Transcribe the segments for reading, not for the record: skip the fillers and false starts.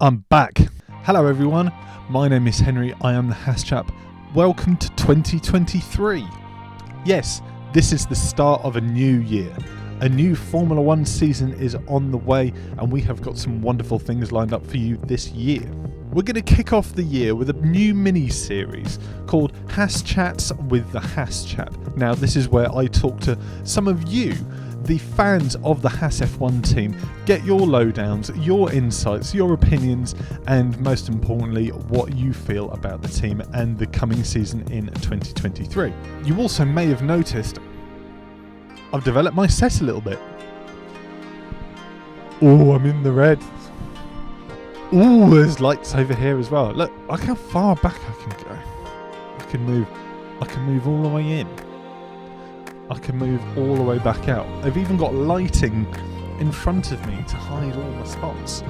I'm back. Hello everyone, my name is Henry, I am the Haas Chap. Welcome to 2023. Yes, this is the start of a new year. A new Formula One season is on the way and we have got some wonderful things lined up for you this year. We're going to kick off the year with a new mini-series called Haas Chats with the Haas Chap. Now this is where I talk to some of you, the fans of the Haas F1 team, get your lowdowns, your insights, your opinions, and most importantly, what you feel about the team and the coming season in 2023. You also may have noticed I've developed my set a little bit. Oh, I'm in the red. Oh, there's lights over here as well. Look how far back I can go. I can move all the way in. I can move all the way back out. They've even got lighting in front of me to hide all the spots.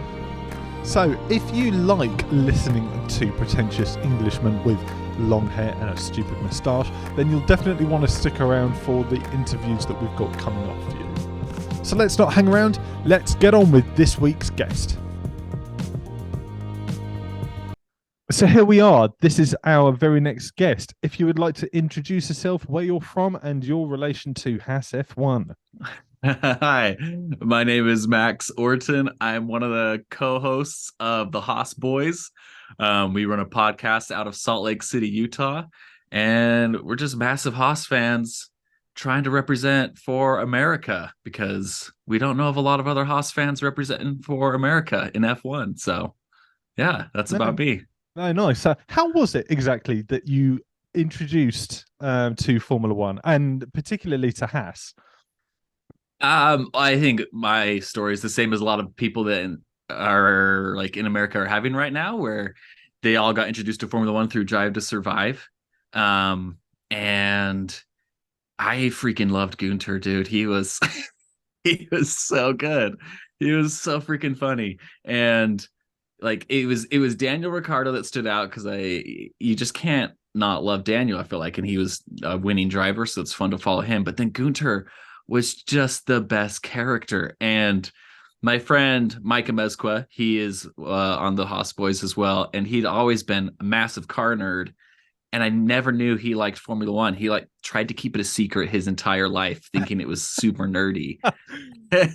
So if you like listening to pretentious Englishmen with long hair and a stupid moustache, then you'll definitely want to stick around for the interviews that we've got coming up for you. So let's not hang around, let's get on with this week's guest. So here we are. This is our very next guest. If you would like to introduce yourself, where you're from, and your relation to Haas F1. Hi, my name is Max Orton. I'm one of the co-hosts of the Haas Boys. We run a podcast out of Salt Lake City, Utah, and we're just massive Haas fans trying to represent for America because we don't know of a lot of other Haas fans representing for America in F1. So, yeah, that's about me. Oh, nice. How was it exactly that you introduced to Formula One and particularly to Haas? I think my story is the same as a lot of people that are like in America are having right now, where they all got introduced to Formula One through Drive to Survive. And I freaking loved Gunter, dude. He was he was so good. He was so freaking funny. And like it was Daniel Ricciardo that stood out because you just can't not love Daniel, I feel like, and he was a winning driver, so it's fun to follow him. But then Gunter was just the best character. And my friend Micah Mezqua, he is on the Haas Boys as well, and he'd always been a massive car nerd. And I never knew he liked Formula One. He like tried to keep it a secret his entire life, thinking it was super nerdy.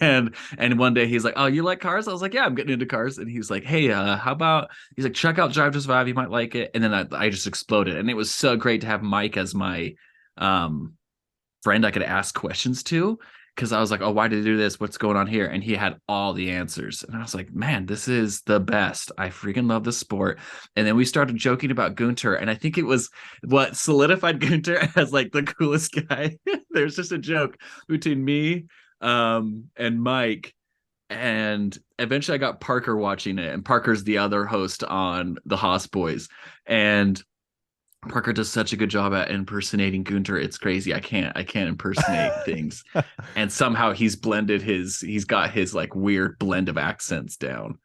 And one day he's like, "Oh, you like cars?" I was like, "Yeah, I'm getting into cars." And he's like, "Hey, how about?" He's like, "Check out Drive to Survive. You might like it." And then I just exploded, and it was so great to have Mike as my friend I could ask questions to, because I was like, "Oh, why did they do this? What's going on here?" And he had all the answers. And I was like, man, this is the best. I freaking love this sport. And then we started joking about Gunter. And I think it was what solidified Gunter as like the coolest guy. There's just a joke between me and Mike. And eventually I got Parker watching it. And Parker's the other host on the Haas Boys. And Parker does such a good job at impersonating Gunter. It's crazy. I can't impersonate things. And somehow he's got his like weird blend of accents down.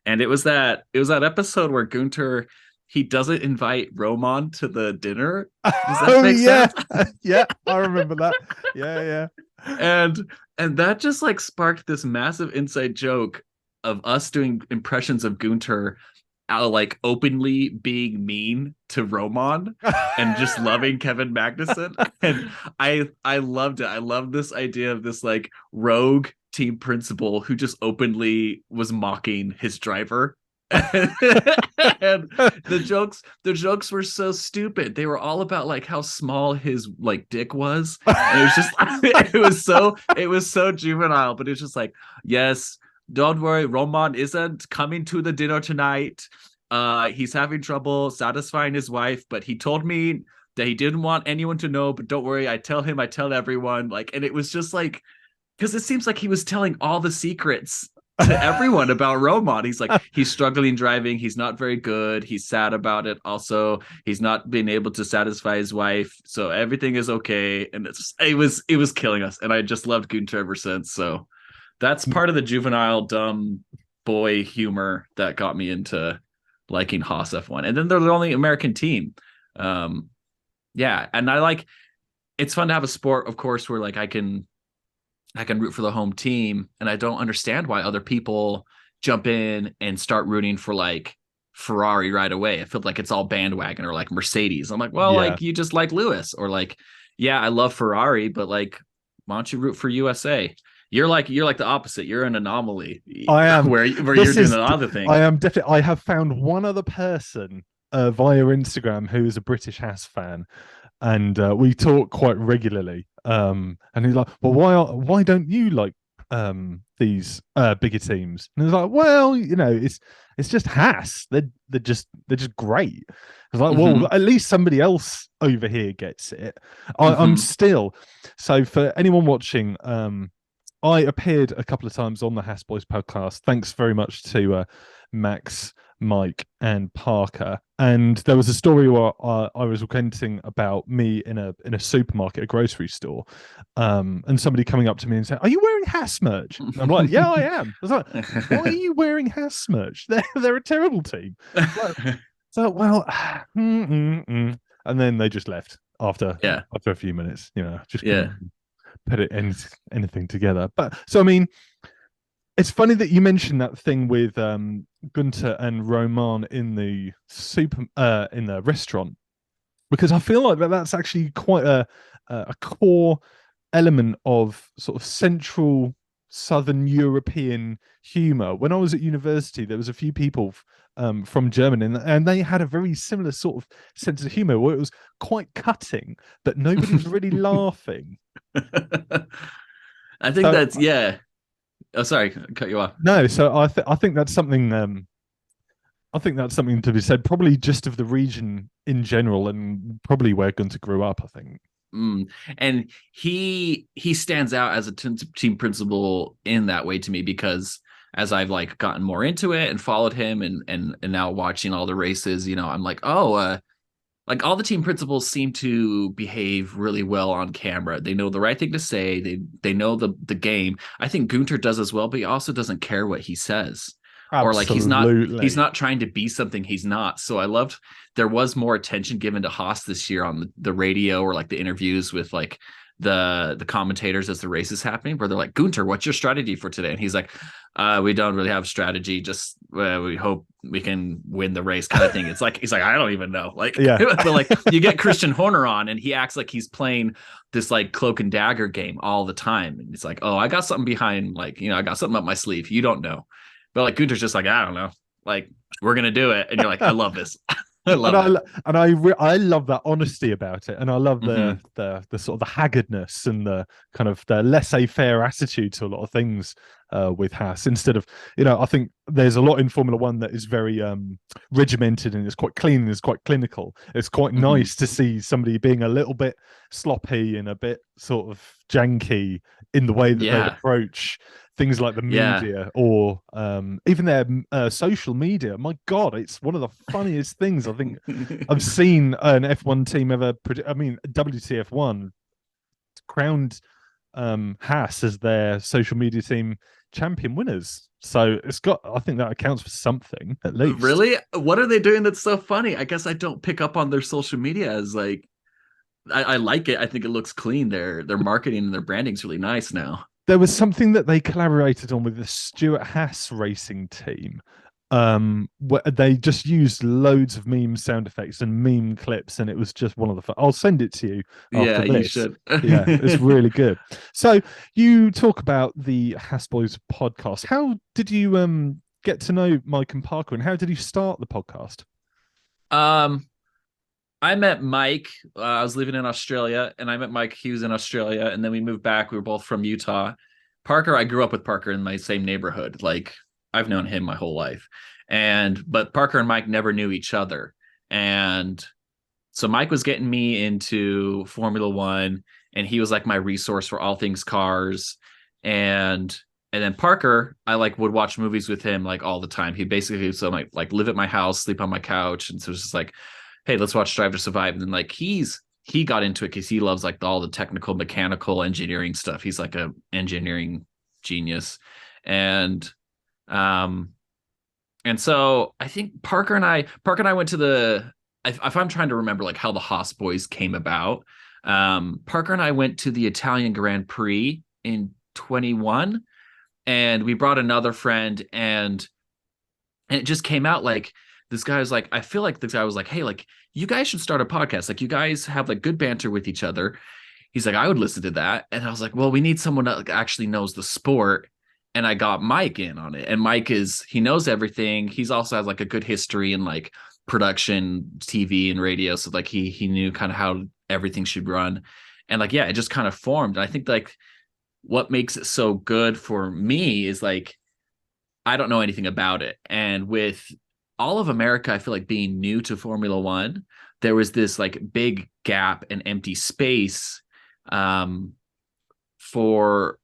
And it was that episode where Gunter, he doesn't invite Roman to the dinner. Does that make sense? Yeah, I remember that. Yeah. And that just like sparked this massive inside joke of us doing impressions of Gunter, like openly being mean to Roman and just loving Kevin Magnussen. And I loved it. I loved this idea of this like rogue team principal who just openly was mocking his driver. And the jokes were so stupid. They were all about like how small his like dick was. And it was just it was so juvenile, but it's just like, yes, don't worry, Roman isn't coming to the dinner tonight. He's having trouble satisfying his wife, but he told me that he didn't want anyone to know, but don't worry, I tell everyone. Like, and it was just like, because it seems like he was telling all the secrets to everyone about Roman. He's like, he's struggling driving, he's not very good, he's sad about it. Also, he's not been able to satisfy his wife, so everything is okay. And it was killing us. And I just loved Gunter ever since. So that's part of the juvenile dumb boy humor that got me into liking Haas F1. And then they're the only American team. Yeah, and I like, it's fun to have a sport, of course, where like I can root for the home team, and I don't understand why other people jump in and start rooting for like Ferrari right away. I feel like it's all bandwagon or like Mercedes. I'm like, well, Yeah, like you just like Lewis, or like, yeah, I love Ferrari, but like, why don't you root for USA? You're like the opposite. You're an anomaly I am. where you're This doing is. the other thing. I am definitely. I have found one other person via Instagram who is a British Haas fan, and we talk quite regularly. And he's like, "Well, why don't you like these bigger teams?" And he's like, "Well, it's just Haas. They're just great." I was like, "Well, Mm-hmm. at least somebody else over here gets it." I'm Mm-hmm. still. So for anyone watching, I appeared a couple of times on the Haas Boys podcast. Thanks very much to Max, Mike, and Parker. And there was a story where I was recounting about me in a supermarket, a grocery store, and somebody coming up to me and saying, "Are you wearing Haas merch?" And I'm like, "Yeah, I am." I was like, "Why are you wearing Haas merch? They're a terrible team." Like, so well, and then they just left Yeah. after a few minutes. Just Yeah. couldn't put anything together. But so I mean, it's funny that you mentioned that thing with Gunter and Roman in the in the restaurant, because I feel like that's actually quite a core element of sort of central southern European humor. When I was at university, there was a few people from Germany, and they had a very similar sort of sense of humor where it was quite cutting, but nobody was really laughing. I think So that's yeah. Oh, sorry, cut you off. no, so I think that's something. I think that's something to be said, probably just of the region in general, and probably where Gunter grew up. I think. Mm. And he stands out as a team principal in that way to me, because as I've like gotten more into it and followed him, and now watching all the races, I'm like, oh, like all the team principals seem to behave really well on camera. They know the right thing to say. They know the game. I think Gunter does as well, but he also doesn't care what he says. Or like he's Absolutely. not trying to be something he's not. So I loved there was more attention given to Haas this year on the radio, or like the interviews with like the commentators as the race is happening, where they're like, Gunter, what's your strategy for today? And he's like, we don't really have strategy, just we hope we can win the race, kind of thing. It's like he's like, I don't even know, like Yeah. but like you get Christian Horner on and he acts like he's playing this like cloak and dagger game all the time, and it's like, oh, I got something behind, like, I got something up my sleeve, you don't know. But like Gunter's just like, I don't know, like, we're gonna do it, and you're like, I love this. I and love I it. I love that honesty about it, and I love the Mm-hmm. the sort of the haggardness and the kind of the laissez-faire attitude to a lot of things with Haas. Instead of, I think there's a lot in Formula One that is very regimented, and it's quite clean and it's quite clinical. It's quite Mm-hmm. nice to see somebody being a little bit sloppy and a bit sort of janky in the way that they Yeah. approach things like the Yeah. media, or even their social media. My God, it's one of the funniest things I think I've seen an F1 team ever. I mean, WTF1 crowned Haas as their social media team champion winners. So it's got. I think that accounts for something at least. Really? What are they doing that's so funny? I guess I don't pick up on their social media as like, I like it. I think it looks clean. Their marketing and their branding's really nice now. There was something that they collaborated on with the Stuart Haas racing team. Where they just used loads of meme sound effects and meme clips, and it was just one of the. I'll send it to you after Yeah, you this. should. Yeah, it's really good. So you talk about the Haas Boys podcast. How did you get to know Mike and Parker, and how did you start the podcast? um I met Mike. I was living in Australia, and I met Mike. He was in Australia, and then we moved back. We were both from Utah. Parker, I grew up with Parker in my same neighborhood. Like, I've known him my whole life, but Parker and Mike never knew each other. And so Mike was getting me into Formula One, and he was like my resource for all things cars. And and then Parker, I like would watch movies with him like all the time. He basically so like live at my house, sleep on my couch, and so it's just like, hey, let's watch Drive to Survive. And then like he got into it because he loves like all the technical, mechanical, engineering stuff. He's like a engineering genius, and um and so I think Parker and I went to the, if I'm trying to remember like how the Haas Boys came about, Parker and I went to the Italian Grand Prix in 21, and we brought another friend, and it just came out like this guy was like, I feel like this guy was like, hey, like you guys should start a podcast. Like you guys have like good banter with each other. He's like, I would listen to that. And I was like, well, we need someone that like, actually knows the sport. And I got Mike in on it. And Mike he knows everything. He's also has like a good history in like production, TV and radio. So like he knew kind of how everything should run. And like, yeah, it just kind of formed. And I think like what makes it so good for me is like, I don't know anything about it. And with all of America, I feel like being new to Formula One, there was this like big gap and empty space um, for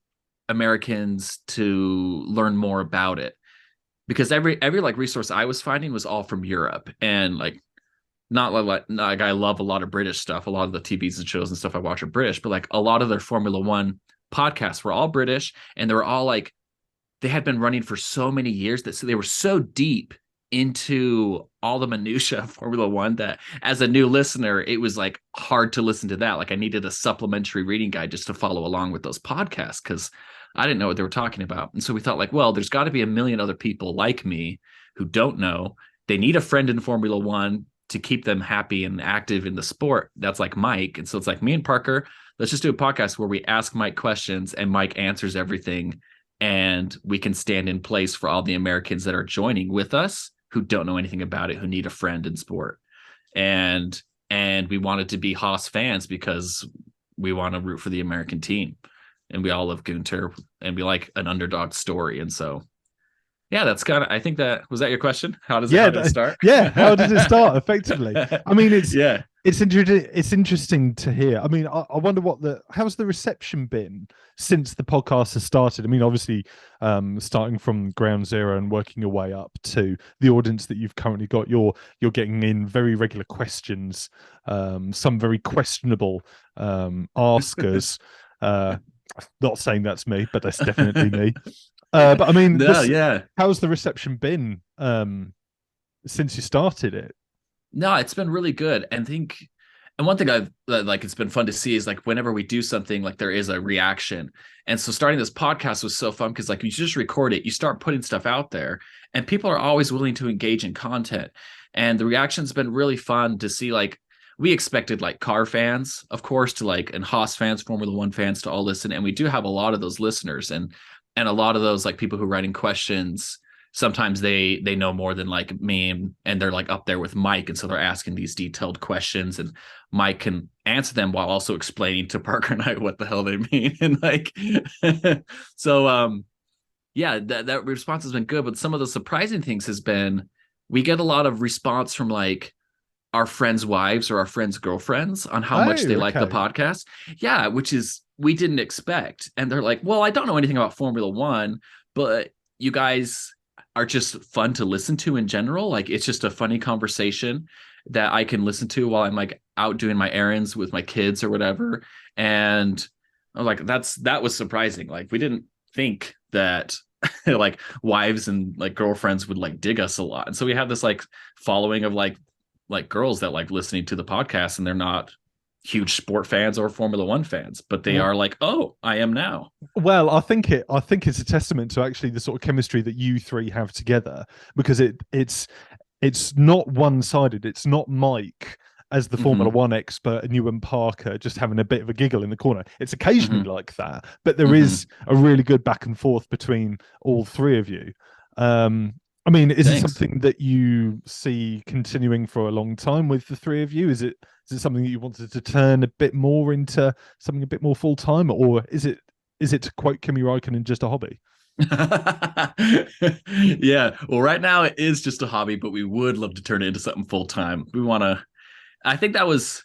Americans to learn more about it. Because every like resource I was finding was all from Europe, and like not like I love a lot of British stuff. A lot of the TVs and shows and stuff I watch are British, but like a lot of their Formula One podcasts were all British, and they were all like they had been running for so many years that so they were so deep into all the minutia of Formula One that as a new listener, it was like hard to listen to that. Like I needed a supplementary reading guide just to follow along with those podcasts because I didn't know what they were talking about. And so we thought like, well, there's got to be a million other people like me who don't know. They need a friend in Formula One to keep them happy and active in the sport. That's like Mike. And so it's like me and Parker, let's just do a podcast where we ask Mike questions and Mike answers everything. And we can stand in place for all the Americans that are joining with us who don't know anything about it, who need a friend in sport. And we wanted to be Haas fans because we want to root for the American team. And we all love Gunter and we like an underdog story. And so, yeah, that's kind of, I think that was that your question? How did it start? Yeah. How did it start effectively? I mean, yeah, it's interesting to hear. I mean, I wonder how's the reception been since the podcast has started? I mean, obviously, starting from ground zero and working your way up to the audience that you've currently got, you're getting in very regular questions, some very questionable askers. Not saying that's me, but that's definitely me. But I mean, how's the reception been since you started it? No, it's been really good. And one thing I've like it's been fun to see is like whenever we do something, like there is a reaction. And so starting this podcast was so fun because like you just record it, you start putting stuff out there, and people are always willing to engage in content. And the reaction's been really fun to see. Like we expected like car fans, of course, to like and Haas fans, Formula One fans to all listen. And we do have a lot of those listeners and a lot of those like people who are writing questions. Sometimes they know more than like me, and they're like up there with Mike, and so they're asking these detailed questions, and Mike can answer them while also explaining to Parker and I what the hell they mean. And like so yeah, that response has been good. But some of the surprising things has been we get a lot of response from like our friends' wives or our friends' girlfriends on how much they like the podcast. Yeah, which is we didn't expect. And they're like, well, I don't know anything about Formula One, but you guys are just fun to listen to in general. Like it's just a funny conversation that I can listen to while I'm like out doing my errands with my kids or whatever. And I was like, that was surprising. Like we didn't think that like wives and like girlfriends would like dig us a lot. And so we have this like following of like girls that like listening to the podcast, and they're not huge sport fans or Formula One fans, but they are like, oh, I am now. Well, I think it's a testament to actually the sort of chemistry that you three have together, because it's not one-sided. It's not Mike as the Formula One expert and you and Parker just having a bit of a giggle in the corner. It's occasionally like that, but there is a really good back and forth between all three of you. I mean, is it something that you see continuing for a long time with the three of you? Is it something that you wanted to turn a bit more into something a bit more full time, or is it to quote Kimi Räikkönen just a hobby? Yeah, well, right now it is just a hobby, but we would love to turn it into something full time. I think that was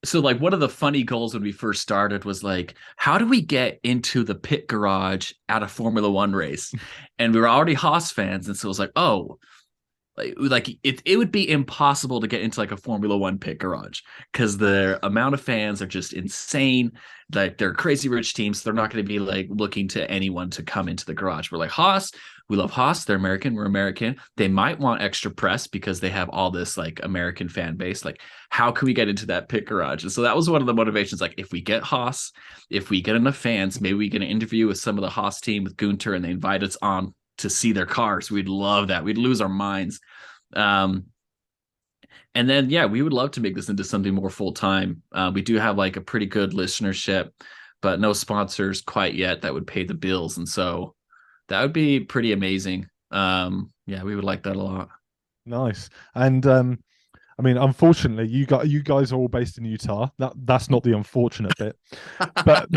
so like one of the funny goals when we first started was like, how do we get into the pit garage at a Formula One race? And we were already Haas fans, and so it was like, oh, like it would be impossible to get into like a Formula One pit garage because the amount of fans are just insane. Like they're crazy rich teams, so they're not going to be like looking to anyone to come into the garage. We're like, Haas, we love Haas. They're American. We're American. They might want extra press because they have all this like American fan base. Like, how can we get into that pit garage? And so that was one of the motivations. Like, if we get Haas, if we get enough fans, maybe we get an interview with some of the Haas team with Gunter and they invite us on to see their cars. We'd love that. We'd lose our minds. And then, yeah, we would love to make this into something more full time. We do have like a pretty good listenership, but no sponsors quite yet that would pay the bills. And so that would be pretty amazing. Yeah, we would like that a lot. Nice. And I mean, unfortunately, you guys are all based in Utah. That's not the unfortunate bit, but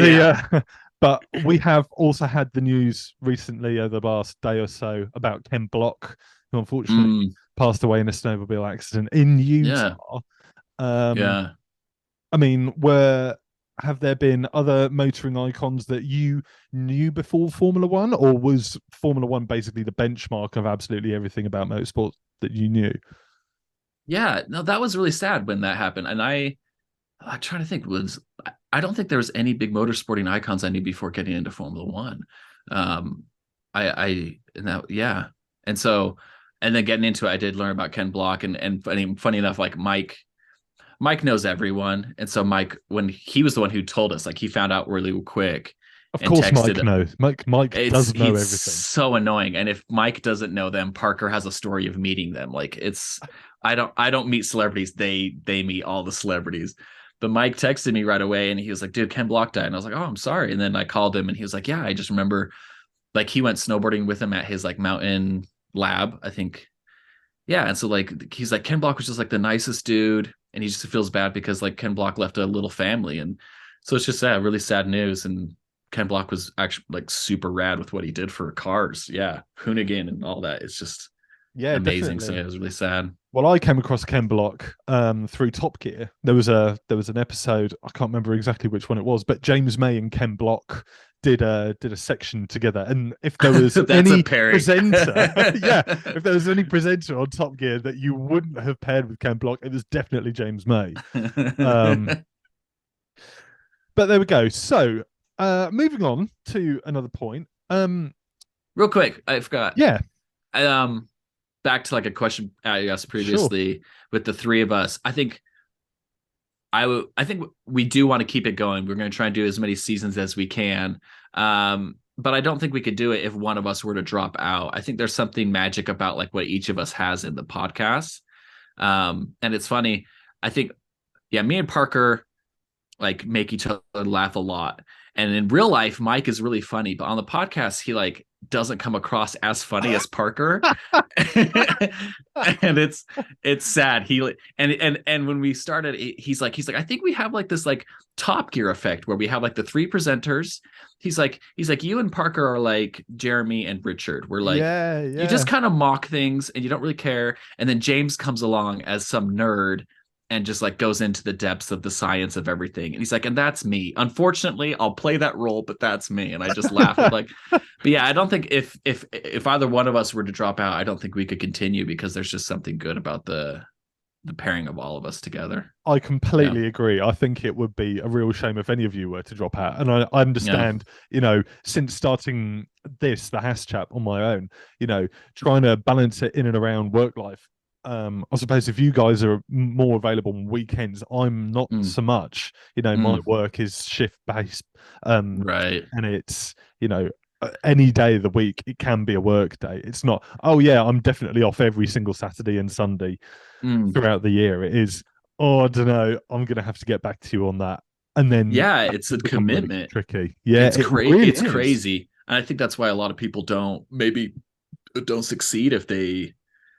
but we have also had the news recently over the last day or so about Ken Block, who unfortunately passed away in a snowmobile accident in Utah. Yeah. I mean, have there been other motoring icons that you knew before Formula One, or was Formula One basically the benchmark of absolutely everything about motorsport that you knew? Yeah, no, that was really sad when that happened. And I'm trying to think, I don't think there was any big motorsporting icons I knew before getting into Formula One. Yeah. And so, and then getting into it, I did learn about Ken Block and funny enough, like Mike knows everyone. And so Mike, when he was the one who told us, like he found out really quick. Of course, Mike knows. Mike does know everything. So annoying. And if Mike doesn't know them, Parker has a story of meeting them. Like I don't meet celebrities. They meet all the celebrities. But Mike texted me right away and he was like, dude, Ken Block died. And I was like, oh, I'm sorry. And then I called him and he was like, yeah, I just remember like he went snowboarding with him at his like mountain lab, I think. Yeah. And so like he's like, Ken Block was just like the nicest dude. And he just feels bad because like Ken Block left a little family. And so it's just really sad news. And Ken Block was actually like super rad with what he did for cars. Yeah. Hoonigan and all that. It's just amazing. Definitely. So it was really sad. Well, I came across Ken Block through Top Gear. There was an episode, I can't remember exactly which one it was, but James May and Ken Block did a section together. And if there was any presenter, if there was any presenter on Top Gear that you wouldn't have paired with Ken Block, it was definitely James May. But there we go. So moving on to another point. Real quick, I forgot. Yeah. Back to like a question I asked previously with the three of us. I think we do want to keep it going. We're going to try and do as many seasons as we can. But I don't think we could do it if one of us were to drop out. I think there's something magic about like what each of us has in the podcast. And it's funny. I think, me and Parker like make each other laugh a lot. And in real life, Mike is really funny, but on the podcast, he like doesn't come across as funny as Parker. And it's sad. And when we started, he's like, I think we have like this like Top Gear effect where we have like the three presenters. He's like, you and Parker are like Jeremy and Richard. We're like, you just kind of mock things and you don't really care. And then James comes along as some nerd and just like goes into the depths of the science of everything. And he's like, and that's me. Unfortunately, I'll play that role, but that's me. And I just laugh. Like, but yeah, I don't think if either one of us were to drop out, I don't think we could continue because there's just something good about the pairing of all of us together. I completely agree. I think it would be a real shame if any of you were to drop out. And I understand, since starting the Haas Chat on my own, trying to balance it in and around work life. I suppose if you guys are more available on weekends, I'm not so much. My work is shift based, right? And it's any day of the week it can be a work day. It's not. Oh yeah, I'm definitely off every single Saturday and Sunday throughout the year. It is. Oh, I don't know. I'm gonna have to get back to you on that. And then it's a commitment. Really tricky. Yeah, it's crazy. It's crazy, and I think that's why a lot of people don't succeed if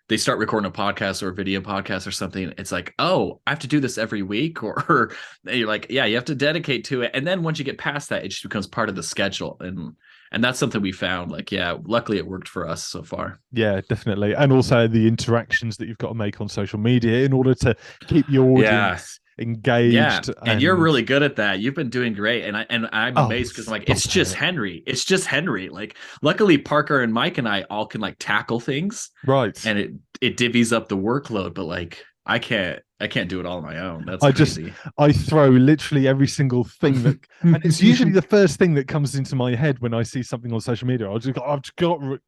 they start recording a podcast or a video podcast or something. It's like, oh, I have to do this every week, or you're like, you have to dedicate to it. And then once you get past that, it just becomes part of the schedule. And that's something we found. Like, luckily it worked for us so far. Yeah, definitely. And also the interactions that you've got to make on social media in order to keep your audience engaged. Yeah, and you're really good at that. You've been doing great, and I'm amazed because I'm like, it's just Henry. Like, luckily Parker and Mike and I all can like tackle things, right? And it divvies up the workload. But like, I can't I can't do it all on my own. That's I just crazy. I throw literally every single thing that, and it's usually the first thing that comes into my head when I see something on social media. I'll just go, I've just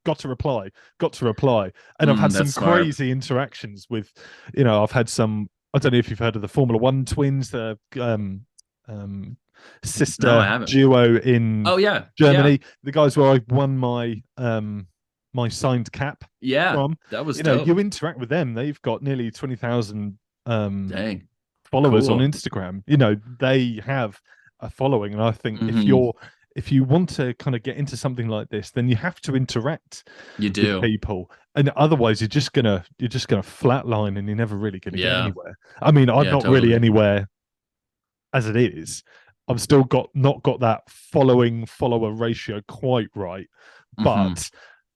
got to reply, and I've had some That's smart. crazy interactions with, I've had some. I don't know if you've heard of the Formula One twins, the um, No, I sister haven't. duo in Oh yeah, yeah, Germany. The guys where I won my signed cap yeah. from. That was You dope. interact with them. They've got nearly 20,000 Dang, followers on cool. Instagram. They have a following, and I think Hmm. if you want to kind of get into something like this, then you have to interact You with do. people, and otherwise you're just gonna flatline, and you're never really going to get Yeah, anywhere. I mean, I'm yeah, not really totally. anywhere as it is. I've still not got that following follower ratio quite right, Hmm. but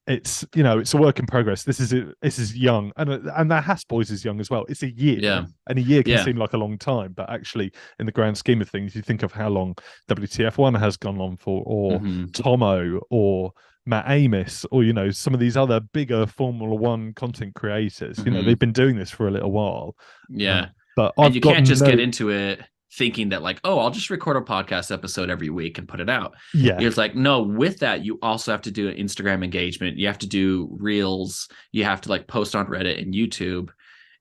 it's a work in progress. This is young, and the Haas Boys is young as well. It's a year, Yeah, and a year can yeah. seem like a long time, but actually, in the grand scheme of things, you think of how long WTF1 has gone on for, or Hmm. Tomo, or Matt Amos, or some of these other bigger Formula One content creators. Hmm. They've been doing this for a little while, uh, Yeah. but And I've you got can't just get no. into it thinking that like, oh, I'll just record a podcast episode every week and put it out. Yeah, It's like, no, with that, you also have to do an Instagram engagement. You have to do reels. You have to like post on Reddit and YouTube.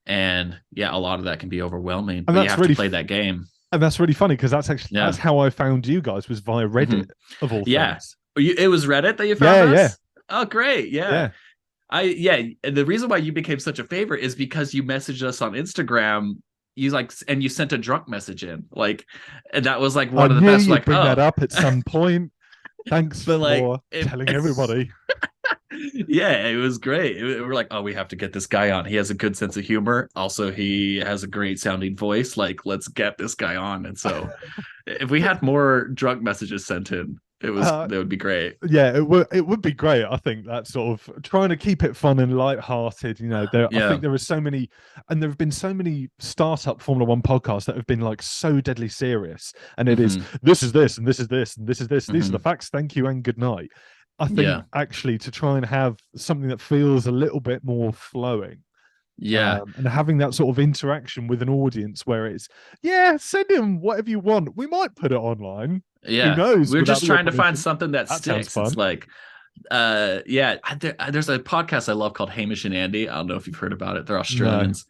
And yeah, a lot of that can be overwhelming, and but you that's have to really play that game. and that's really funny because that's Yeah. how I found you guys, was via Hmm. Reddit of all Yeah. things. It was Reddit that you found Yeah, yeah, us? Oh, great. Yeah. yeah. Yeah, and the reason why you became such a favorite is because you messaged us on Instagram. You like, and you sent a drunk message in, like, and that was like I one of the knew best. you'd Like, bring that oh, up at some point. Thanks but like, for telling everybody. yeah, it was great. We're like, oh, we have to get this guy on. He has a good sense of humor. Also, he has a great sounding voice. Like, let's get this guy on. And so, if we had more drunk messages sent in, Uh, that would be great. yeah, it would be great. I think that sort of trying to keep it fun and light-hearted. I think Yeah. there are so many, and there have been so many startup Formula One podcasts that have been like so deadly serious. And it is, Hmm. this is this, and this is this, and this is this. These are the Hmm. facts. Thank you and good night. I think Yeah. actually to try and have something that feels a little bit more flowing, Yeah. and having that sort of interaction with an audience where it's, yeah, send him whatever you want. We might put it online. Who Yeah. knows? We're Without just your trying to find permission. something that That sounds sticks. It's fun. like, yeah, there's a podcast I love called Hamish and Andy. I don't know if you've heard about it. They're No. Australians,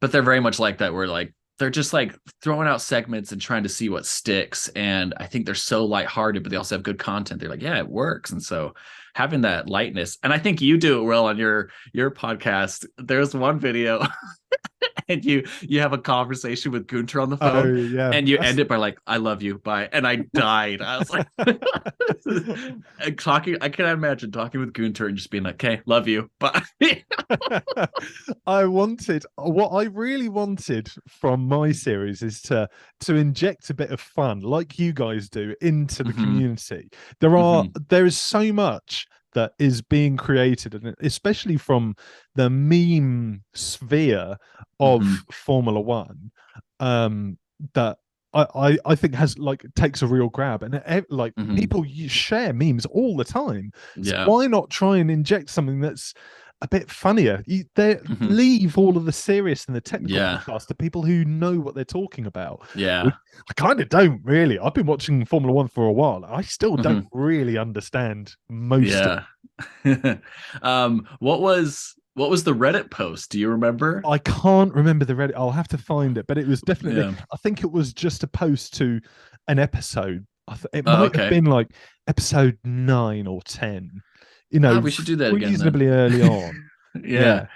but they're very much like that. Where like they're just like throwing out segments and trying to see what sticks. And I think they're so lighthearted, but they also have good content. They're like, yeah, it works. And so having that lightness, and I think you do it well on your podcast. There's one video and you have a conversation with Gunter on the Oh phone, yeah. and you That's end it by like, "I love you, bye," and I died. I was like, and talking. I cannot imagine talking with Gunter and just being like, "Okay, love you, bye." what I really wanted from my series is to inject a bit of fun, like you guys do, into the Hmm. community. Hmm. There is so much that is being created, and especially from the meme sphere Hmm. of Formula One, that I think has like takes a real grab, and like Hmm. people share memes all the time. So Yeah. why not try and inject something that's a bit funnier? Hmm. Leave all of the serious and the technical Yeah. podcast to people who know what they're talking about. Yeah. We, I kind of don't really. I've been watching Formula One for a while. I still don't Hmm. really understand most of it. Yeah. What was the Reddit post? Do you remember? I can't remember the Reddit. I'll have to find it, but it was definitely. Yeah. I think it was just a post to an episode. It Oh, might have okay. been like episode 9 or 10. We should do that again then. Reasonably early on. Yeah. Yeah,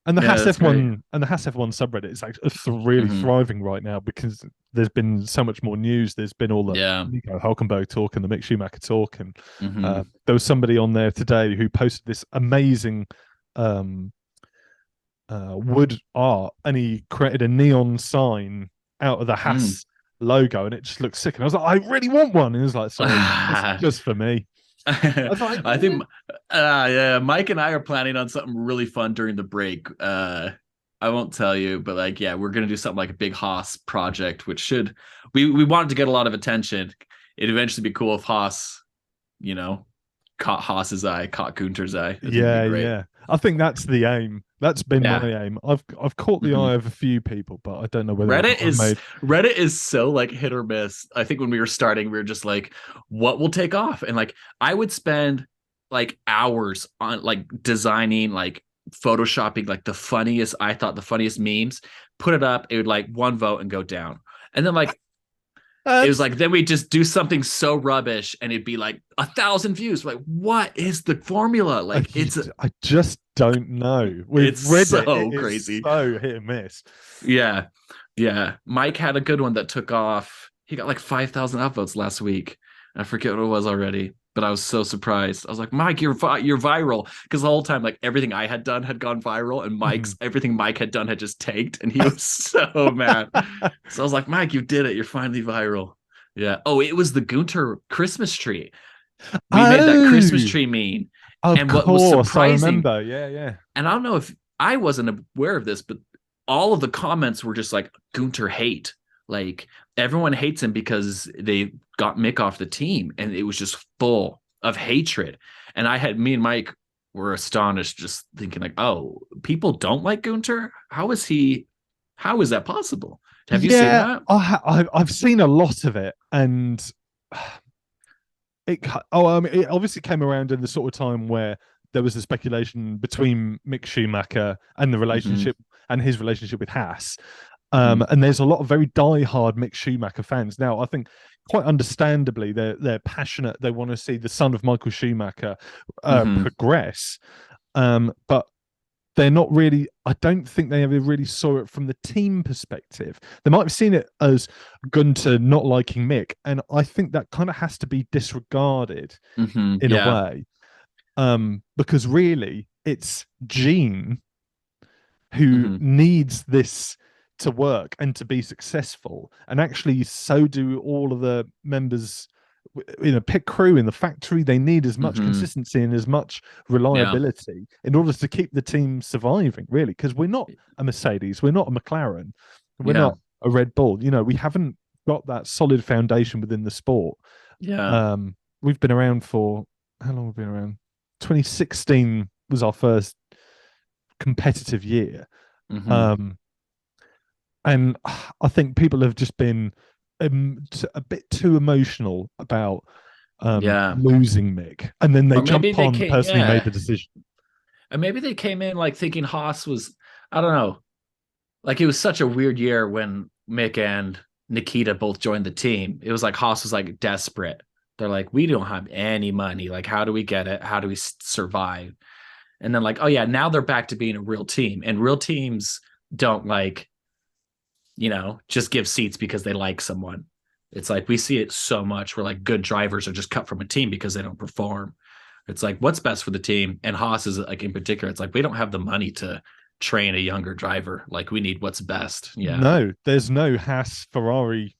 and the Yeah, Haas that's great. F1 and the Haas F1 subreddit is actually really Hmm. thriving right now because there's been so much more news. There's been all the Yeah. Nico Hulkenberg talk and the Mick Schumacher talk, and Hmm. there was somebody on there today who posted this amazing um, wood art, and he created a neon sign out of the Mm. Haas logo, and it just looks sick. And I was like, I really want one. And he was like, sorry, just for me. I was like, I think yeah, Mike and I are planning on something really fun during the break. I won't tell you, but like yeah, we're gonna do something like a big Haas project, which should we wanted to get a lot of attention. It'd eventually be cool if Haas, you know, caught Haas's eye, caught Gunter's eye. I think it'd be Yeah, great. yeah. I think that's the aim. That's been my Yeah. aim. I've caught the Mhm. eye of a few people, but I don't know whether or Reddit not I've is made. Reddit is so like hit or miss. I think when we were starting, we were just like, what will take off? And like I would spend like hours on like designing, like photoshopping like the funniest memes, put it up, it would like one vote and go down. And then like it was That's like then we just do something so rubbish and it'd be like 1,000 views. Like, what is the formula? I, Like I just don't know. With it's Reddit, it so is crazy. so hit and miss. Yeah. Yeah. Mike had a good one that took off. He got like 5,000 upvotes last week. I forget what it was already, but I was so surprised. I was like, Mike, you're viral. Because the whole time, like everything I had done had gone viral, and Mhm. everything Mike had done had just tanked, and he was so mad. So I was like, Mike, you did it. You're finally viral. Yeah. Oh, it was the Gunter Christmas tree. We made that Christmas Oh, tree meme. of And what was course, I surprising, remember. Yeah, yeah. and I don't know if I wasn't aware of this, but all of the comments were just like Gunter hate. Like everyone hates him because they got Mick off the team, and it was just full of hatred. And me and Mike were astonished, just thinking like, oh, people don't like Gunter. How is he? How is that possible? Have you seen Yeah, that? I've seen a lot of it, and it obviously came around in the sort of time where there was the speculation between Mick Schumacher and the Mm-hmm, relationship and his relationship with Haas. mm-hmm, And there's a lot of very die-hard Mick Schumacher fans. Now, I think quite understandably, they're passionate. They want to see the son of Michael Schumacher mm-hmm. progress. But they're not really, I don't think they ever really saw it from the team perspective. They might have seen it as Gunter not liking Mick, and I think that kind of has to be disregarded Mm-hmm. in a Yeah. way, because really it's Gene who Mm-hmm. needs this to work and to be successful, and actually so do all of the members in a pit crew in the factory. They need as much Mm-hmm. consistency and as much Yeah. reliability in order to keep the team surviving, really, because we're not a Mercedes, we're not a McLaren, we're Yeah. not a Red Bull. We haven't got that solid foundation within the sport. Yeah. We've been around for how long? Have we been around? 2016 was our first competitive year. Mm-hmm. um and I think people have just been a bit too emotional about Yeah. losing Mick, and then they Or maybe jump they on the can't, person who made yeah. the decision. And maybe they came in like thinking Haas was, I don't know, like it was such a weird year when Mick and Nikita both joined the team. It was like Haas was like desperate. They're like, we don't have any money. Like, how do we get it? How do we survive? And then, like, oh, yeah, now they're back to being a real team. And real teams don't like, just give seats because they like someone. It's like we see it so much where like good drivers are just cut from a team because they don't perform. It's like what's best for the team. And Haas is like in particular, it's like we don't have the money to train a younger driver. Like we need what's best. Yeah. No, there's no Haas Ferrari.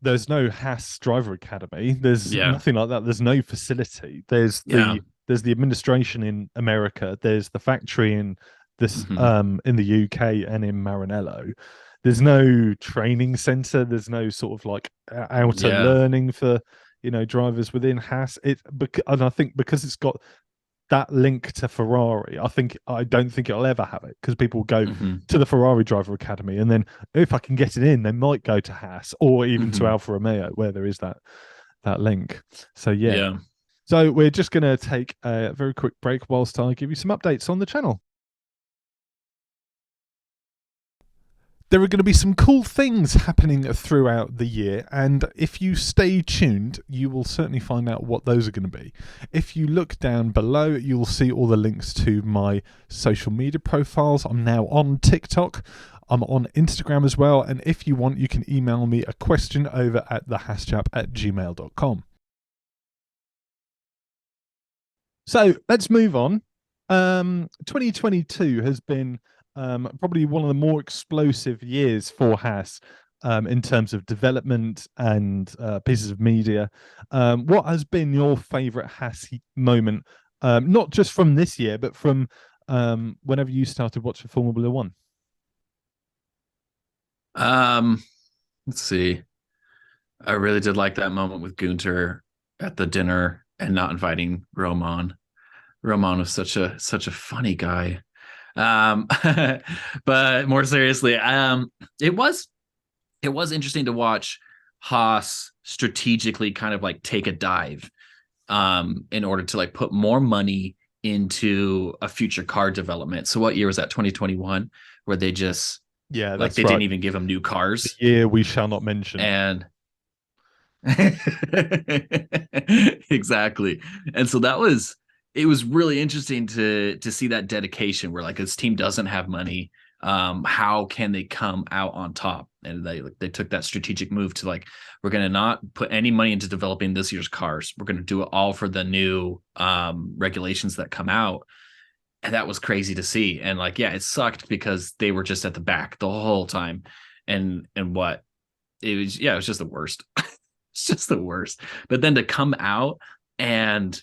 There's no Haas driver academy. There's Yeah. nothing like that. There's no facility. Yeah. There's the administration in America. There's the factory Mm-hmm. in the UK and in Maranello. There's no training center. There's no sort of like outer Yeah. learning for drivers within Haas. And I think because it's got that link to Ferrari, I don't think it'll ever have it, because people go Mm-hmm. to the Ferrari driver academy, and then if I can get it in, they might go to Haas or even to Mm-hmm. Alfa Romeo, where there is that link. So yeah. Yeah. So we're just going to take a very quick break whilst I give you some updates on the channel. There are going to be some cool things happening throughout the year, and if you stay tuned, you will certainly find out what those are going to be. If you look down below, you will see all the links to my social media profiles. I'm now on TikTok. I'm on Instagram as well, and if you want, you can email me a question over at thehaaschap@gmail.com. So let's move on. 2022 has been probably one of the more explosive years for Haas, in terms of development and pieces of media. What has been your favorite Haas moment, not just from this year, but from whenever you started watching Formula One? Um, let's see. I really did like that moment with Gunter at the dinner. and not inviting Roman. Roman was such a funny guy. Um, but more seriously, it was it was interesting to watch Haas strategically kind of like take a dive in order to like put more money into a future car development. So what year was that? 2021, where they just Yeah, like that's they right. didn't even give them new The cars. year we shall not mention. And exactly. And so that was it was really interesting to see that dedication where like this team doesn't have money. How can they come out on top? And they took that strategic move to like, we're gonna not put any money into developing this year's cars. We're gonna do it all for the new regulations that come out. And that was crazy to see. And like, yeah, it sucked because they were just at the back the whole time. And what it was, yeah, it was just the worst. It's just the worst. But then to come out and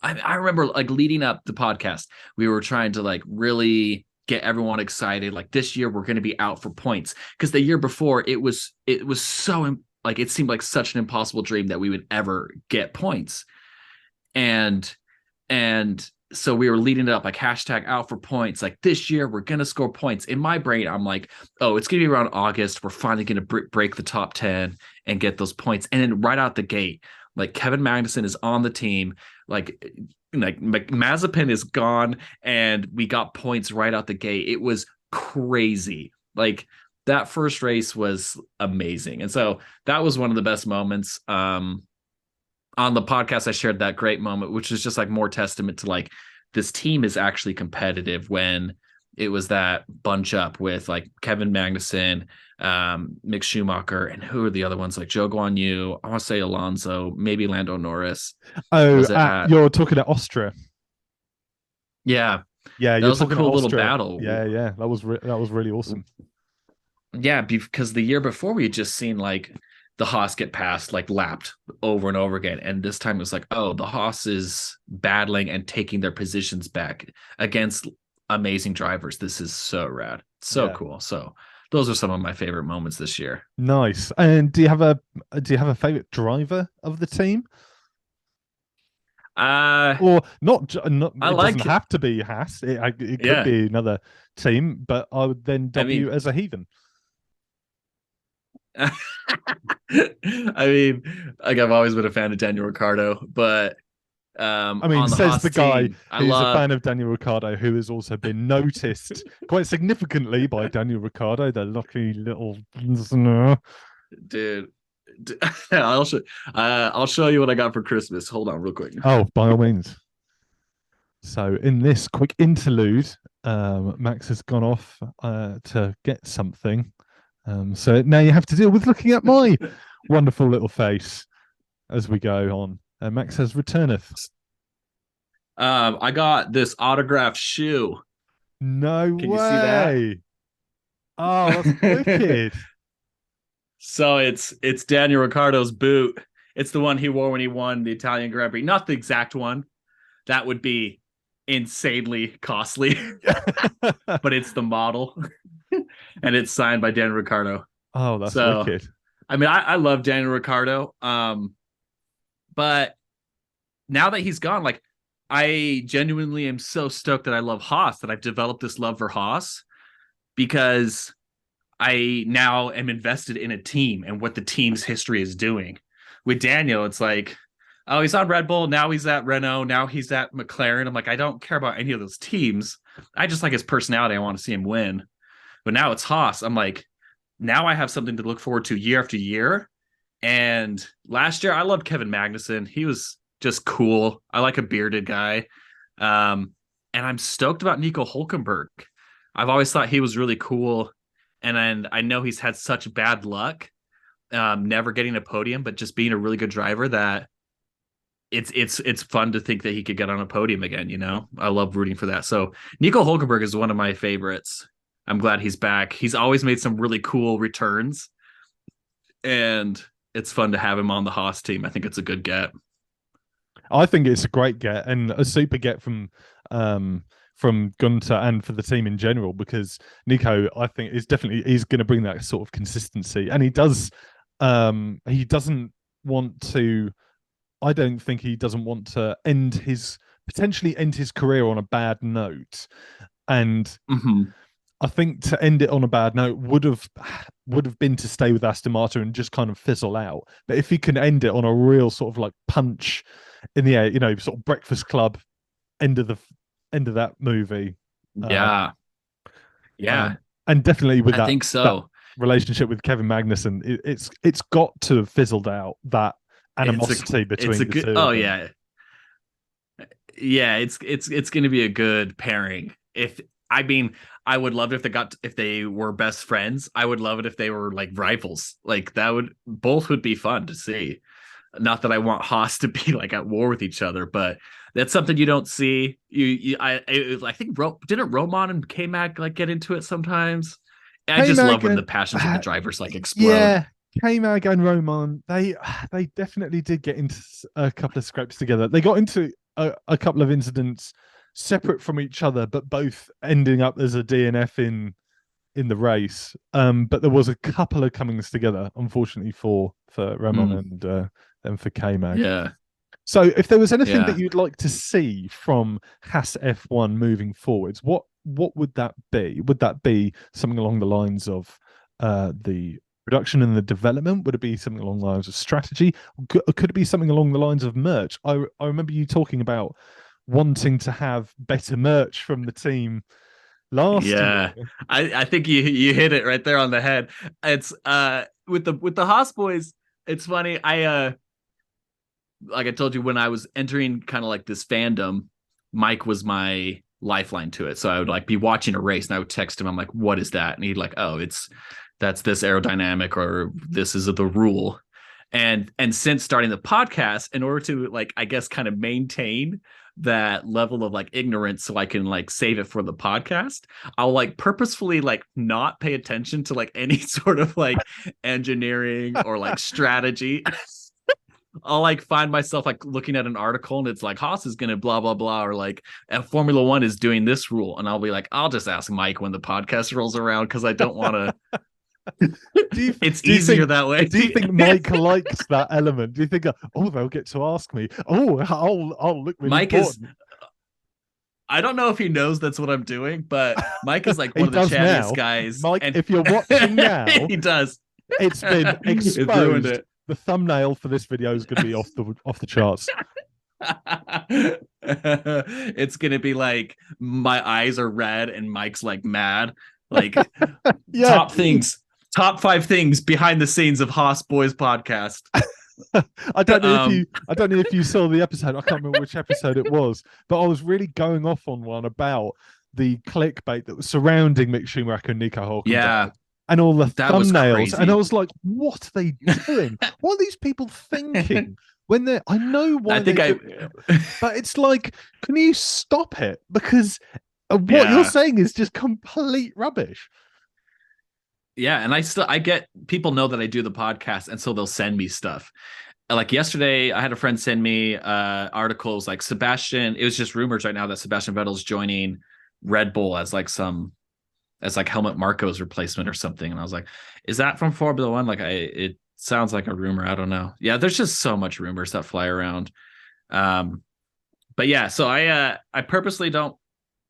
I remember like leading up the podcast, we were trying to like really get everyone excited. Like this year we're going to be out for points because the year before it was so like it seemed like such an impossible dream that we would ever get points. And and so we were leading it up like hashtag out for points. Like this year we're gonna score points. In my brain, I'm like, oh, it's gonna be around August. We're finally gonna break the top 10 and get those points. And then right out the gate, like Kevin Magnussen is on the team. Like Mazepin is gone, and we got points right out the gate. It was crazy. Like that first race was amazing, and so that was one of the best moments. On the podcast, I shared that great moment, which is just like more testament to like this team is actually competitive when it was that bunch up with like Kevin Magnussen, Mick Schumacher, and who are the other ones like Joe Guan Yu, I want to say Alonso, maybe Lando Norris. Oh, Was it at? you're talking at Austria. Yeah, Yeah, that you're was a talking at cool little Austria. battle. Yeah, that was really awesome. Yeah, because the year before we had just seen like the Haas get passed, like lapped over and over again. And this time it was like, oh, the Haas is battling and taking their positions back against amazing drivers. This is so rad. So Yeah, cool. So those are some of my favorite moments this year. nice. And do you have a favorite driver of the team, Uh or not? Not I it doesn't like have to be Haas. It could yeah. be another team, but I would then I dub you mean as a heathen. I mean, like I've always been a fan of Daniel Ricciardo, but I mean, on the says Haas the guy team, I who's a love fan of Daniel Ricciardo, who has also been noticed quite significantly by Daniel Ricciardo, the lucky little listener. dude. I'll show you what I got for Christmas. Hold on, real quick. Oh, by all means. So, in this quick interlude, Max has gone off to get something. So now you have to deal with looking at my wonderful little face as we go on. Max says, returneth. I got this autographed shoe. No Can you see that? way. Oh, that's wicked. So it's Daniel Ricciardo's boot. It's the one he wore when he won the Italian Grand Prix. Not the exact one. That would be insanely costly, but it's the model, and it's signed by Daniel Ricciardo. Oh, that's So, wicked. I mean, I love Daniel Ricciardo. But now that he's gone, like I genuinely am so stoked that I love Haas, that I've developed this love for Haas because I now am invested in a team and what the team's history is doing. With Daniel, it's like, oh, he's on Red Bull. Now he's at Renault. Now he's at McLaren. I'm like, I don't care about any of those teams. I just like his personality. I want to see him win. But now it's Haas. I'm like, now I have something to look forward to year after year. And last year, I loved Kevin Magnussen. He was just cool. I like a bearded guy. And I'm stoked about Nico Hulkenberg. I've always thought he was really cool. And I know he's had such bad luck, never getting a podium, but just being a really good driver that it's fun to think that he could get on a podium again. You know, I love rooting for that. So Nico Hulkenberg is one of my favorites. I'm glad he's back. He's always made some really cool returns, and it's fun to have him on the Haas team. I think it's a good get. I think it's a great get and a super get from Gunter and for the team in general, because Nico, I think, he's going to bring that sort of consistency, and he doesn't want to I don't think he doesn't want to potentially end his career on a bad note. And I think to end it on a bad note would have been to stay with Aston Martin and just kind of fizzle out. But if he can end it on a real sort of like punch in the air, sort of Breakfast Club end of that movie. Yeah. And definitely with I think so. That relationship with Kevin Magnussen, it's got to have fizzled out, that animosity between the two. Oh yeah. Yeah, it's going to be a good pairing. I would love it if they were best friends. I would love it if they were like rivals. Like both would be fun to see. Not that I want Haas to be like at war with each other, but that's something you don't see. I think didn't Roman and K-Mag like get into it sometimes? I just love when the passions of the drivers like explode. Yeah, K-Mag and Roman, they definitely did get into a couple of scrapes together. They got into a couple of incidents separate from each other, but both ending up as a DNF in the race. But there was a couple of comings together, unfortunately for Roman and for K-Mag. Yeah. So if there was anything that you'd like to see from Haas F1 moving forwards, what would that be? Would that be something along the lines of the production and the development? Would it be something along the lines of strategy? Could it be something along the lines of merch? I remember you talking about wanting to have better merch from the team last year. I think you hit it right there on the head. It's with the Haas boys, it's funny. Like I told you, when I was entering kind of like this fandom, Mike was my lifeline to it. So I would like be watching a race and I would text him. I'm like, what is that? And he'd like, oh, that's this aerodynamic, or this is the rule. And since starting the podcast, in order to like, I guess, kind of maintain that level of like ignorance so I can like save it for the podcast, I'll like purposefully like not pay attention to like any sort of like engineering or like strategy. I'll like find myself like looking at an article and it's like Haas is gonna blah blah blah, or like Formula One is doing this rule, and I'll be like, I'll just ask Mike when the podcast rolls around because I don't want to. It's easier that way. Do you think Mike likes that element? Do you think, they'll get to ask me? Oh, I'll look really Mike important. I don't know if he knows that's what I'm doing, but Mike is like one of the chattiest guys. Mike, if you're watching now, he does. It's been exposed. The thumbnail for this video is going to be off the charts. It's going to be like my eyes are red and Mike's like mad. Like top 5 things behind the scenes of Haas Boys Podcast. I don't know if you saw the episode. I can't remember which episode it was, but I was really going off on one about the clickbait that was surrounding Mick Schumacher and Nico Hulkenberg. Yeah. And all the thumbnails, and I was like, "What are they doing? What are these people thinking?" When I know why but it's like, can you stop it? Because what you're saying is just complete rubbish. Yeah, and I get people know that I do the podcast, and so they'll send me stuff. Like yesterday, I had a friend send me articles like Sebastian. It was just rumors right now that Sebastian Vettel's joining Red Bull as Helmut Marko's replacement or something. And I was like, is that from Formula One? Like it sounds like a rumor. I don't know. Yeah, there's just so much rumors that fly around. But yeah, so I purposely don't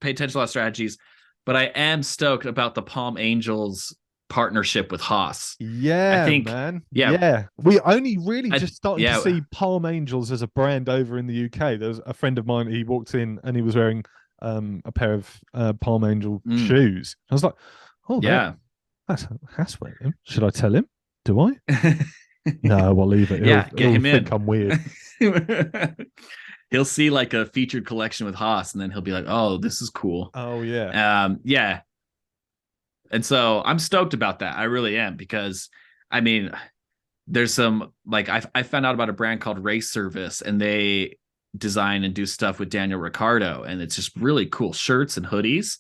pay attention to a lot of strategies, but I am stoked about the Palm Angels partnership with Haas. Yeah, I think, man. Yeah. We only really just started to see Palm Angels as a brand over in the UK. There's a friend of mine, he walked in and he was wearing a pair of Palm Angel shoes. I was like, oh yeah, that's wearing. Should I tell him? Do I? No, I'll leave it. Get him in. Think I'm weird. He'll see like a featured collection with Haas, and then he'll be like, oh, this is cool. Oh yeah. Yeah. And so I'm stoked about that. I really am, because I mean, there's some like I found out about a brand called Race Service, and they design and do stuff with Daniel Ricciardo, and it's just really cool shirts and hoodies.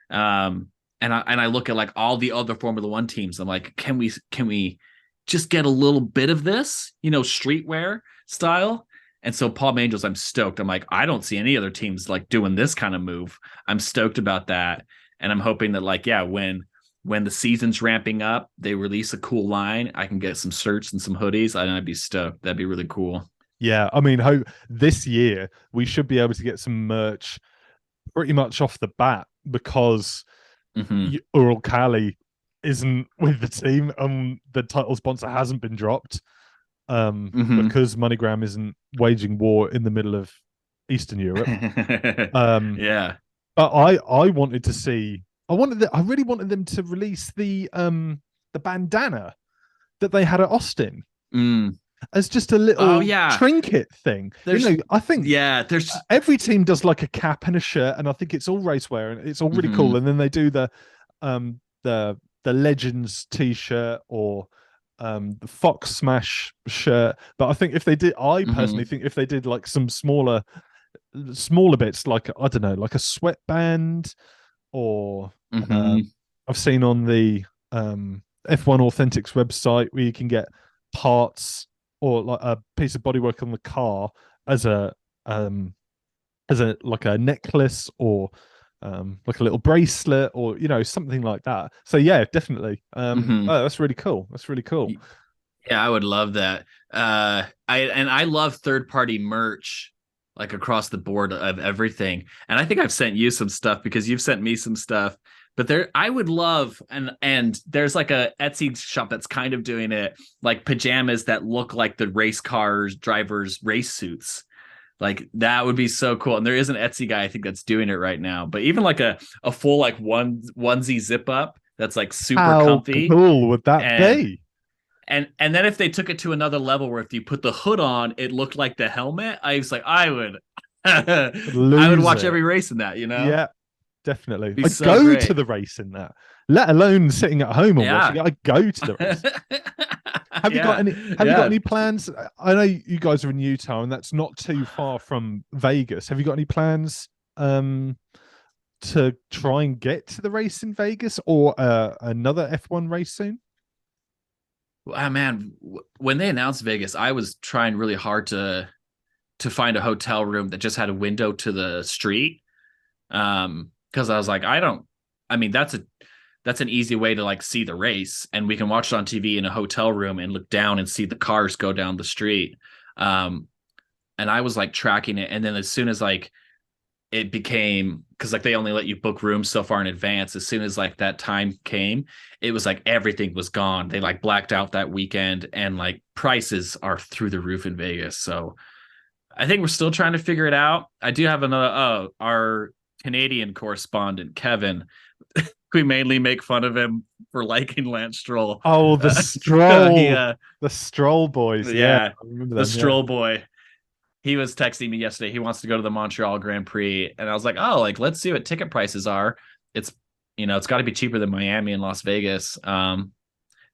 And I look at like all the other Formula One teams. I'm like, can we just get a little bit of this, streetwear style? And so Palm Angels, I'm stoked. I'm like, I don't see any other teams like doing this kind of move. I'm stoked about that, and I'm hoping that like when the season's ramping up, they release a cool line, I can get some shirts and some hoodies, and I'd be stoked. That'd be really cool. Yeah, I mean, this year we should be able to get some merch pretty much off the bat because Hmm. Ural Kali isn't with the team and the title sponsor hasn't been dropped Hmm. because MoneyGram isn't waging war in the middle of Eastern Europe. Um, Yeah. but I wanted to see I really wanted them to release the bandana that they had at Austin Mm. as just a Oh little yeah. trinket thing. There's I think yeah, there's every team does like a cap and a shirt, and I think it's all racewear and it's all really cool. mhm. And then they do um the Legends t-shirt or the Fox Smash shirt. But I think if they did, I personally Mhm. think if they did like some smaller bits, like I don't know, like a sweatband or Mhm. I've seen on the F1 Authentics website where you can get parts or like a piece of bodywork on the car as um a like a necklace or like a little bracelet or something like that. So yeah, definitely. Mhm. Oh, that's really cool. That's really cool. Yeah, I would love that. I love third party merch like across the board of everything. And I think I've sent you some stuff because you've sent me some stuff. But I would love and there's like a Etsy shop that's kind of doing it, like pajamas that look like the race cars drivers race suits. Like that would be so cool. And there is an Etsy guy I think that's doing it right now. But even like a full like onesie zip up that's like super How comfy cool would that and be? and then if they took it to another level where if you put the hood on, it looked like the helmet, I was like, I would I would Lose watch it. every race in that, you know? Yeah, definitely. Be I so go to great. the race in that, let alone sitting at home and watching Yeah. it. I go to the race. Yeah. Have you got Yeah. any plans? I know you guys are in Utah and that's not too far from Vegas. Have you got any plans to try and get to the race in Vegas or another F1 race soon? Man, when they announced Vegas, I was trying really hard to find a hotel room that just had a window to the street. Because I was like, I mean, that's an easy way to like see the race, and we can watch it on TV in a hotel room and look down and see the cars go down the street. Um, and I was like tracking it, and then as soon as like it became because like they only let you book rooms so far in advance, as soon as like that time came, it was like everything was gone. They like blacked out that weekend, and like prices are through the roof in Vegas. So I think we're still trying to figure it out. I do have another our Canadian correspondent, Kevin. We mainly make fun of him for liking Lance Stroll. Oh, So he the Stroll boys. Yeah, yeah, I remember the them. Yeah. Stroll boy. He was texting me yesterday. He wants to go to the Montreal Grand Prix. And I was like, oh, like let's see what ticket prices are. It's it's got to be cheaper than Miami and Las Vegas. It'd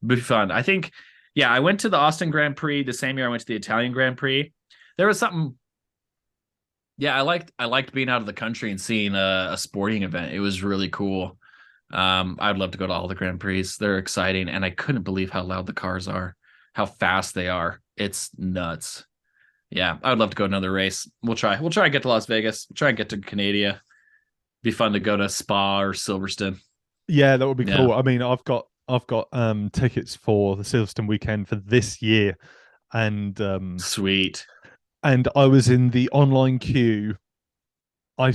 be fun. I think, yeah, I went to the Austin Grand Prix the same year I went to the Italian Grand Prix. There was something. Yeah, I liked being out of the country and seeing a sporting event. It was really cool. I'd love to go to all the Grand Prix. They're exciting, and I couldn't believe how loud the cars are, how fast they are. It's nuts. Yeah, I would love to go to another race. We'll try. We'll try and get to Las Vegas. We'll try and get to Canada. Be fun to go to Spa or Silverstone. Yeah, that would be Yeah, cool. I mean, I've got tickets for the Silverstone weekend for this year, and sweet. I was in the online queue. I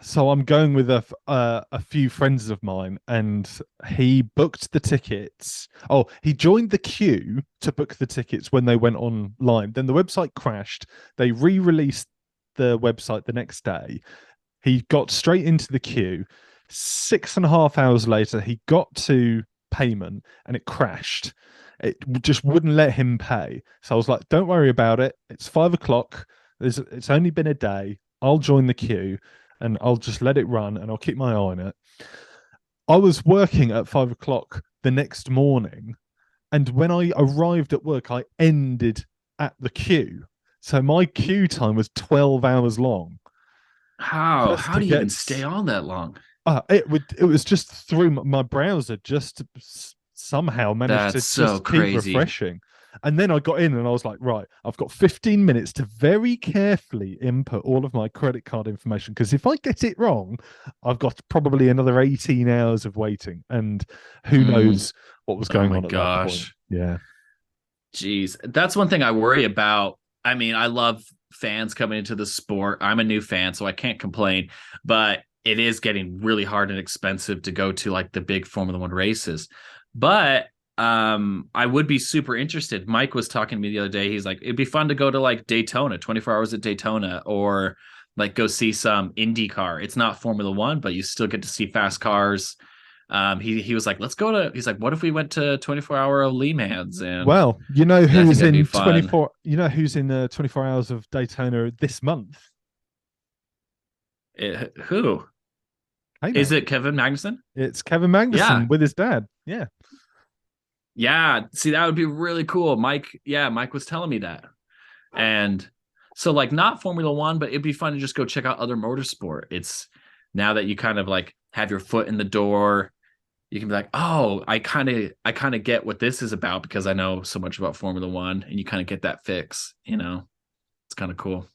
so I'm going with a few friends of mine, and he booked the tickets. Oh, he joined the queue to book the tickets when they went online. Then the website crashed. They re-released the website the next day. He got straight into the queue. 6.5 hours later, he got to payment and it crashed. It just wouldn't let him pay. So I was like, don't worry about it. It's 5 o'clock. It's only been a day. I'll join the queue and I'll just let it run and I'll keep my eye on it. I was working at 5 o'clock the next morning. And when I arrived at work, I ended at the queue. So my queue time was 12 hours long How just how to do you even get stay on that long? it was just through my browser just somehow managed to That's so just keep crazy. refreshing. And then I got in and I was like, right, I've got 15 minutes to very carefully input all of my credit card information because if I get it wrong, I've got probably another 18 hours of waiting and who Mm, knows what was oh going my on at that point. gosh. Yeah. Jeez. That's one thing I worry about. I mean, I love fans coming into the sport. I'm a new fan, so I can't complain, but it is getting really hard and expensive to go to like the big Formula One races. But I would be super interested. Mike was talking to me the other day. He's like, it'd be fun to go to like Daytona, 24 hours at Daytona, or like go see some IndyCar. It's not Formula One, but you still get to see fast cars. He was like, let's go to. He's like, what if we went to 24-hour Le Mans? And Well, you know I think who's that'd be in fun. 24. You know who's in 24 hours of Daytona this month? Who Hey, is Mag. it? Kevin Magnussen? It's Kevin Yeah, Magnussen with his dad. Yeah. yeah. See, that would be really cool. Mike, yeah, Mike was telling me that. And so like not Formula One, but it'd be fun to just go check out other motorsport. It's now that you kind of like have your foot in the door, you can be like, oh, I kind of get what this is about because I know so much about Formula One, and you kind of get that fix, you know. It's kind of cool.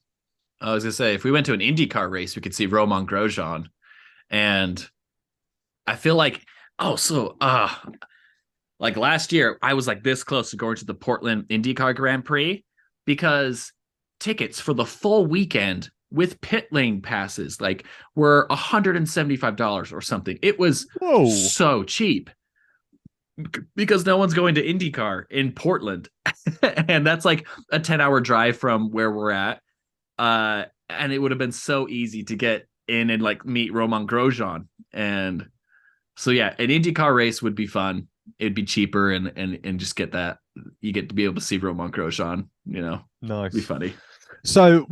I was gonna say if we went to an IndyCar race, we could see Romain Grosjean. And I feel like, oh, so like last year, I was like this close to going to the Portland IndyCar Grand Prix because tickets for the full weekend with pit lane passes like were $175 or something. It was Whoa. so cheap because no one's going to IndyCar in Portland. And that's like a 10-hour drive from where we're at. And it would have been so easy to get in and like meet Roman Grosjean. And so yeah, an IndyCar race would be fun. It'd be cheaper and just get that. You get to be able to see Roman Grosjean, you know. Be Nice. funny. So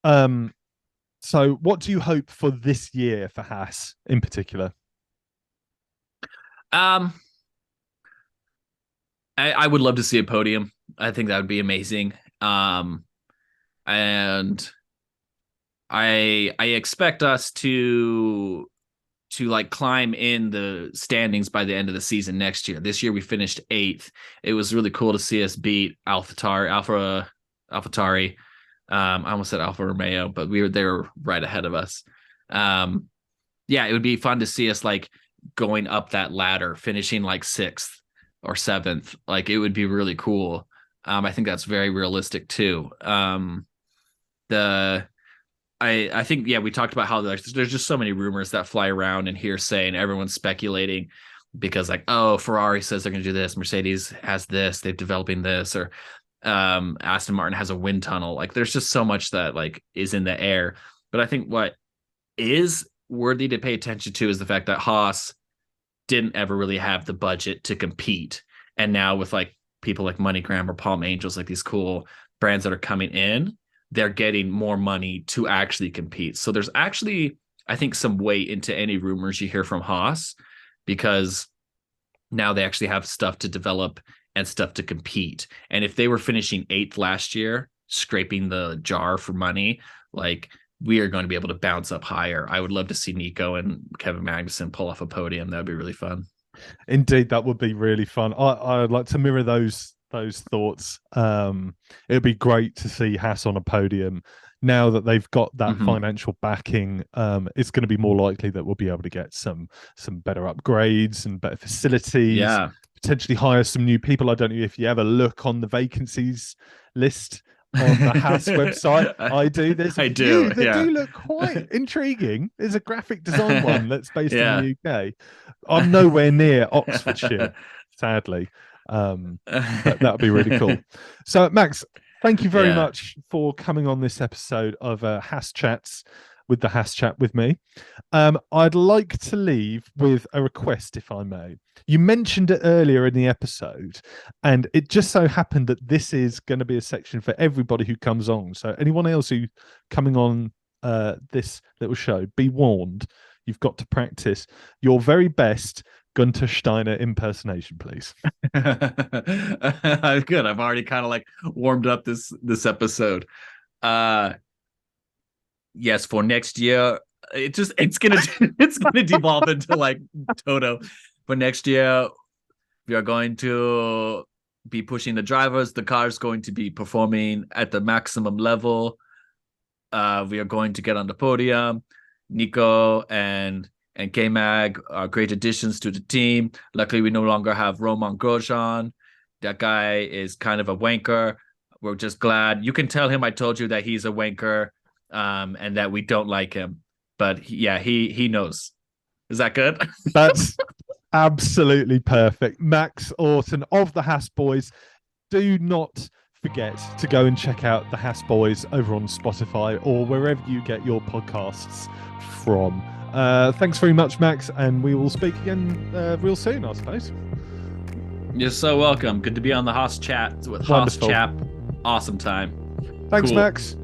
um what do you hope for this year for Haas in particular? Um I would love to see a podium. I think that would be amazing. And I expect us to like climb in the standings by the end of the season next year. This year we finished 8th. It was really cool to see us beat AlphaTauri. I almost said Alfa Romeo, but they were right ahead of us. Yeah, it would be fun to see us like going up that ladder, finishing like 6th or 7th. Like it would be really cool. I think that's very realistic too. The I think yeah, we talked about how there's just so many rumors that fly around and hearsay, and everyone's speculating because like, oh, Ferrari says they're going to do this, Mercedes has this, they're developing this, or Aston Martin has a wind tunnel. Like there's just so much that like is in the air. But I think what is worthy to pay attention to is the fact that Haas didn't ever really have the budget to compete, and now with like people like MoneyGram or Palm Angels, like these cool brands that are coming in, they're getting more money to actually compete. So there's actually, I think, some weight into any rumors you hear from Haas because now they actually have stuff to develop and stuff to compete. And if they were finishing 8th last year, scraping the jar for money, like we are going to be able to bounce up higher. I would love to see Nico and Kevin Magnussen pull off a podium. That would be really fun. Indeed, that would be really fun. I'd like to mirror those thoughts. It'd be great to see Haas on a podium. Now that they've got that Mm-hmm. financial backing, it's going to be more likely that we'll be able to get some better upgrades and better facilities, Yeah. potentially hire some new people. I don't know if you ever look on the vacancies list on the Haas website. I do. There's a I few do. that Yeah. do look quite intriguing. There's a graphic design one that's based in the Yeah. UK. I'm nowhere near Oxfordshire, sadly. But that would be really cool. So, Max, thank you very Yeah. much for coming on this episode of Haas Chats with the Haas Chat with me. I'd like to leave with a request, if I may. You mentioned it earlier in the episode, and it just so happened that this is going to be a section for everybody who comes on. So, anyone else who coming on this little show, be warned. You've got to practice your very best Gunter Steiner impersonation, please. Good. I've already kind of like warmed up this episode. Uh yes, for next year, it's gonna devolve into like Toto. For next year, we are going to be pushing the drivers. The car is going to be performing at the maximum level. We are going to get on the podium. Nico and K Mag are great additions to the team. Luckily, we no longer have Roman Grosjean. That guy is kind of a wanker. We're just glad you can tell him I told you that he's a wanker, and that we don't like him. But he knows. Is that good? That's absolutely perfect. Max Orton of the Haas Boys. Do not forget to go and check out the Haas Boys over on Spotify or wherever you get your podcasts from. Thanks very much, Max, and we will speak again real soon, I suppose. You're so welcome. Good to be on the Haas Chats with Wonderful. Haas Chap. Awesome time. Thanks, Cool. Max.